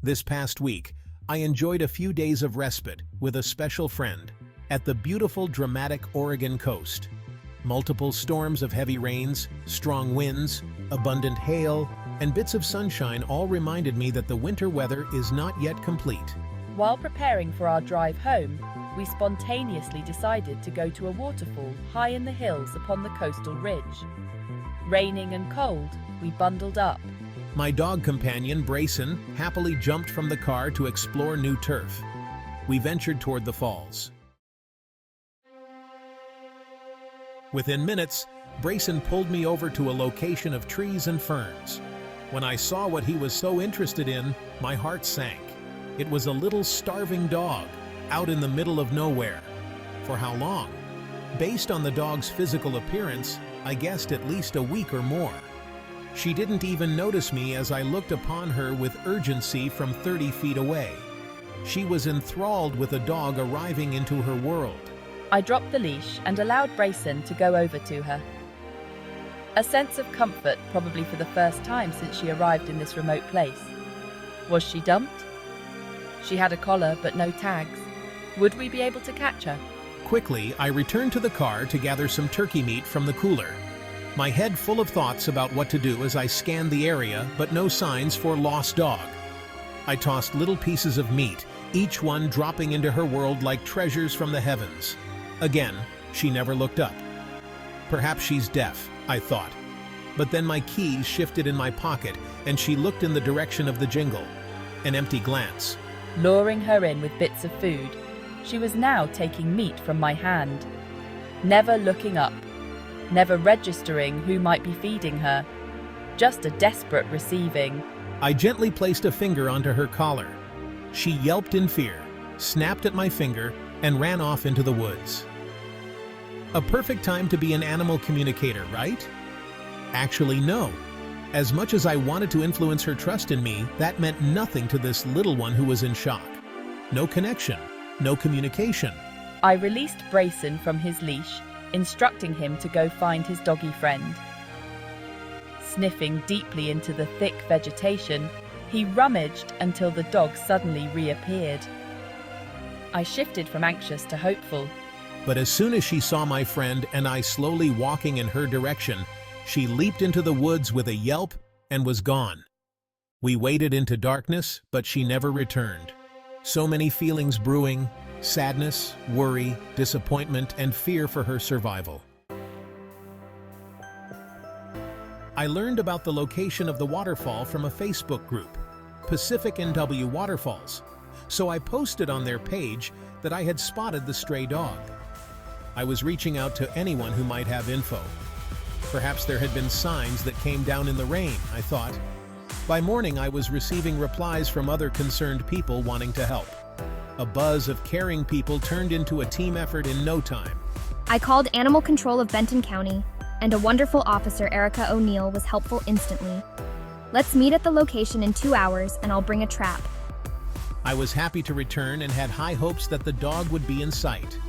This past week, I enjoyed a few days of respite with a special friend at the beautiful, dramatic Oregon coast. Multiple storms of heavy rains, strong winds, abundant hail, and bits of sunshine all reminded me that the winter weather is not yet complete. While preparing for our drive home, we spontaneously decided to go to a waterfall high in the hills upon the coastal ridge. Raining and cold, we bundled up. My dog companion, Brayson, happily jumped from the car to explore new turf. We ventured toward the falls. Within minutes, Brayson pulled me over to a location of trees and ferns. When I saw what he was so interested in, my heart sank. It was a little starving dog, out in the middle of nowhere. For how long? Based on the dog's physical appearance, I guessed at least a week or more. She didn't even notice me as I looked upon her with urgency from 30 feet away. She was enthralled with a dog arriving into her world. I dropped the leash and allowed Brayson to go over to her. A sense of comfort, probably for the first time since she arrived in this remote place. Was she dumped? She had a collar but no tags. Would we be able to catch her? Quickly, I returned to the car to gather some turkey meat from the cooler. My head full of thoughts about what to do as I scanned the area, but no signs for lost dog. I tossed little pieces of meat, each one dropping into her world like treasures from the heavens. Again, she never looked up. Perhaps she's deaf, I thought. But then my keys shifted in my pocket, and she looked in the direction of the jingle. An empty glance. Luring her in with bits of food, she was now taking meat from my hand. Never looking up. Never registering who might be feeding her. Just a desperate receiving. I gently placed a finger onto her collar. She yelped in fear, snapped at my finger, and ran off into the woods. A perfect time to be an animal communicator, right? Actually, no. As much as I wanted to influence her trust in me, that meant nothing to this little one who was in shock. No connection, no communication. I released Brayson from his leash, instructing him to go find his doggy friend. Sniffing deeply into the thick vegetation, he rummaged until the dog suddenly reappeared. I shifted from anxious to hopeful. But as soon as she saw my friend and I slowly walking in her direction, she leaped into the woods with a yelp and was gone. We waded into darkness, but she never returned. So many feelings brewing: sadness, worry, disappointment, and fear for her survival. I learned about the location of the waterfall from a Facebook group, Pacific NW Waterfalls, so I posted on their page that I had spotted the stray dog. I was reaching out to anyone who might have info. Perhaps there had been signs that came down in the rain, I thought. By morning, I was receiving replies from other concerned people wanting to help. A buzz of caring people turned into a team effort in no time. I called Animal Control of Benton County, and a wonderful officer, Erica O'Neill, was helpful instantly. Let's meet at the location in 2 hours, and I'll bring a trap. I was happy to return and had high hopes that the dog would be in sight.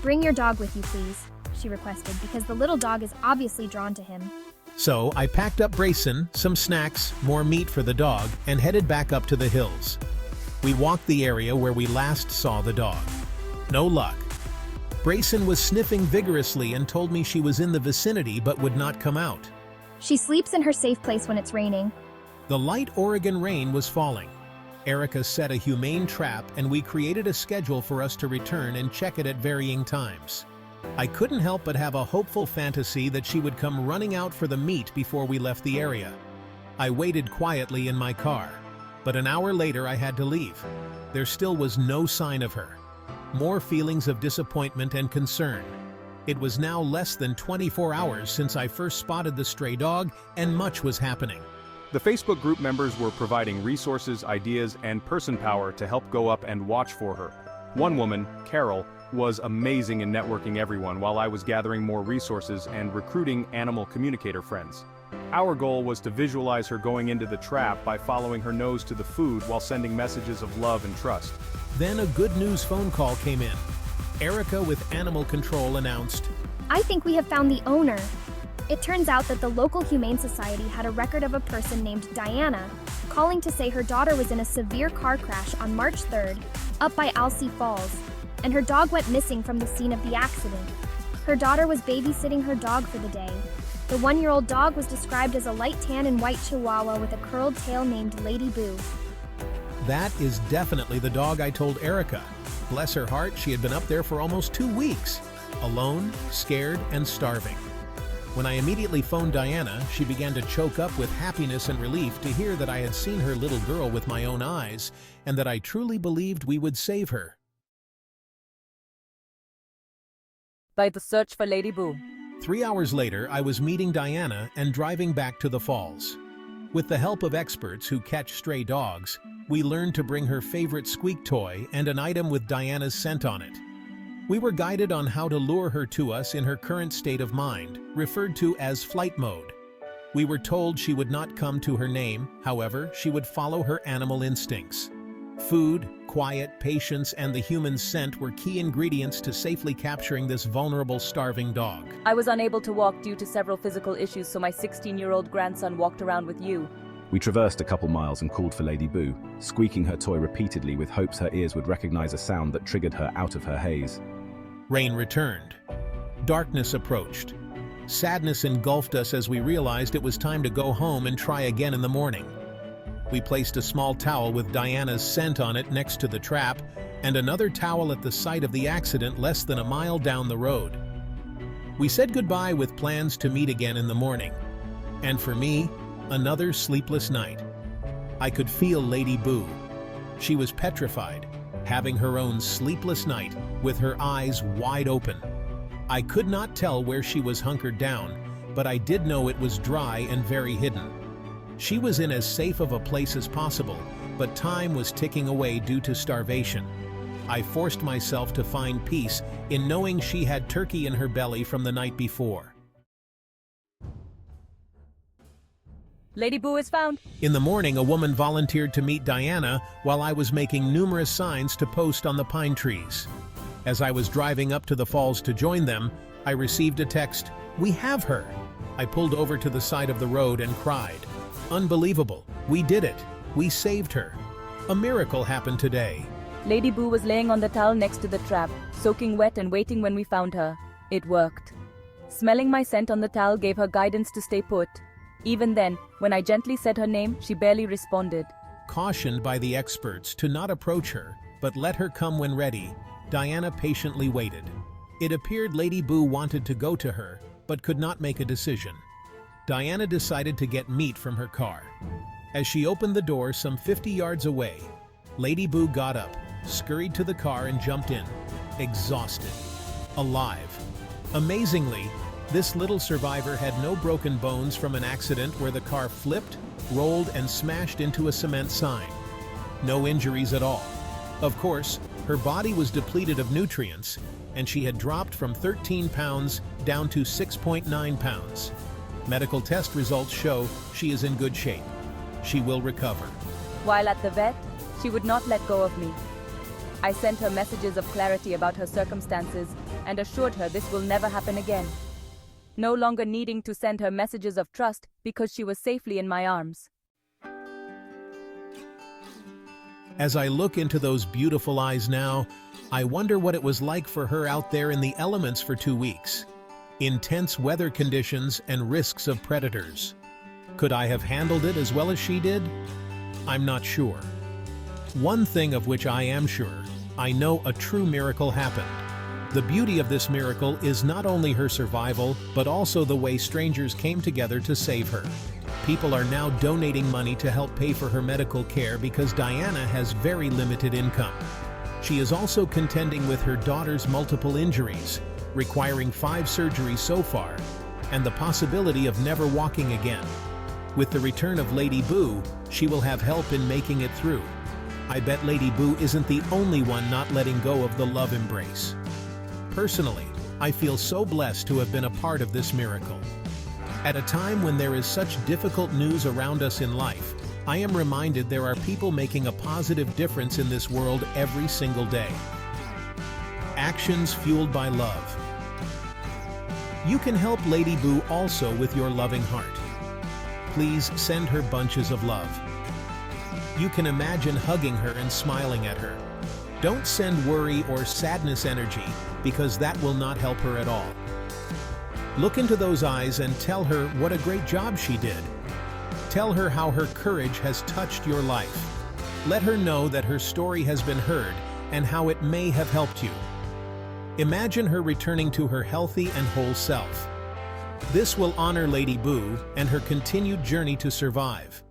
Bring your dog with you, please, she requested, because the little dog is obviously drawn to him. So I packed up Brayson, some snacks, more meat for the dog, and headed back up to the hills. We walked the area where we last saw the dog. No luck. Brayson was sniffing vigorously and told me she was in the vicinity but would not come out. She sleeps in her safe place when it's raining. The light Oregon rain was falling. Erica set a humane trap, and we created a schedule for us to return and check it at varying times. I couldn't help but have a hopeful fantasy that she would come running out for the meat before we left the area. I waited quietly in my car, but an hour later I had to leave. There still was no sign of her. More feelings of disappointment and concern. It was now less than 24 hours since I first spotted the stray dog, and much was happening. The Facebook group members were providing resources, ideas, and person power to help go up and watch for her. One woman, Carol, was amazing in networking everyone while I was gathering more resources and recruiting animal communicator friends. Our goal was to visualize her going into the trap by following her nose to the food while sending messages of love and trust. Then a good news phone call came in. Erica with Animal Control announced, I think we have found the owner. It turns out that the local Humane Society had a record of a person named Diana calling to say her daughter was in a severe car crash on March 3rd up by Alsea Falls, and her dog went missing from the scene of the accident. Her daughter was babysitting her dog for the day. The 1-year-old dog was described as a light tan and white chihuahua with a curled tail named Lady Boo. That is definitely the dog I told Erica. Bless her heart, she had been up there for almost 2 weeks, alone, scared, and starving. When I immediately phoned Diana, she began to choke up with happiness and relief to hear that I had seen her little girl with my own eyes and that I truly believed we would save her. By the search for Lady Boo. 3 hours later, I was meeting Diana and driving back to the falls. With the help of experts who catch stray dogs, we learned to bring her favorite squeak toy and an item with Diana's scent on it. We were guided on how to lure her to us in her current state of mind, referred to as flight mode. We were told she would not come to her name, however, she would follow her animal instincts. Food, quiet, patience, and the human scent were key ingredients to safely capturing this vulnerable, starving dog. I was unable to walk due to several physical issues, so my 16-year-old grandson walked around with you. We traversed a couple miles and called for Lady Boo, squeaking her toy repeatedly with hopes her ears would recognize a sound that triggered her out of her haze. Rain returned. Darkness approached. Sadness engulfed us as we realized it was time to go home and try again in the morning. We placed a small towel with Diana's scent on it next to the trap, and another towel at the site of the accident less than a mile down the road. We said goodbye with plans to meet again in the morning. And for me, another sleepless night. I could feel Lady Boo. She was petrified, having her own sleepless night with her eyes wide open. I could not tell where she was hunkered down, but I did know it was dry and very hidden. She was in as safe of a place as possible, but time was ticking away due to starvation. I forced myself to find peace in knowing she had turkey in her belly from the night before. Lady Boo is found. In the morning, a woman volunteered to meet Diana while I was making numerous signs to post on the pine trees. As I was driving up to the falls to join them, I received a text, "We have her." I pulled over to the side of the road and cried, "Unbelievable, we did it. We saved her. A miracle happened today." Lady Boo was laying on the towel next to the trap, soaking wet and waiting when we found her. It worked. Smelling my scent on the towel gave her guidance to stay put. Even then, when I gently said her name, she barely responded. Cautioned by the experts to not approach her, but let her come when ready, Diana patiently waited. It appeared Lady Boo wanted to go to her, but could not make a decision. Diana decided to get meat from her car. As she opened the door some 50 yards away, Lady Boo got up, scurried to the car and jumped in, exhausted, alive. Amazingly, this little survivor had no broken bones from an accident where the car flipped, rolled, and smashed into a cement sign. No injuries at all. Of course, her body was depleted of nutrients, and she had dropped from 13 pounds down to 6.9 pounds. Medical test results show she is in good shape. She will recover. While at the vet, she would not let go of me. I sent her messages of clarity about her circumstances and assured her this will never happen again. No longer needing to send her messages of trust because she was safely in my arms. As I look into those beautiful eyes now, I wonder what it was like for her out there in the elements for 2 weeks. Intense weather conditions and risks of predators. Could I have handled it as well as she did? I'm not sure. One thing of which I am sure, I know a true miracle happened. The beauty of this miracle is not only her survival, but also the way strangers came together to save her. People are now donating money to help pay for her medical care because Diana has very limited income. She is also contending with her daughter's multiple injuries, requiring 5 surgeries so far, and the possibility of never walking again. With the return of Lady Boo, she will have help in making it through. I bet Lady Boo isn't the only one not letting go of the love embrace. Personally, I feel so blessed to have been a part of this miracle. At a time when there is such difficult news around us in life, I am reminded there are people making a positive difference in this world every single day. Actions fueled by love. You can help Lady Boo also with your loving heart. Please send her bunches of love. You can imagine hugging her and smiling at her. Don't send worry or sadness energy, because that will not help her at all. Look into those eyes and tell her what a great job she did. Tell her how her courage has touched your life. Let her know that her story has been heard and how it may have helped you. Imagine her returning to her healthy and whole self. This will honor Lady Boo and her continued journey to survive.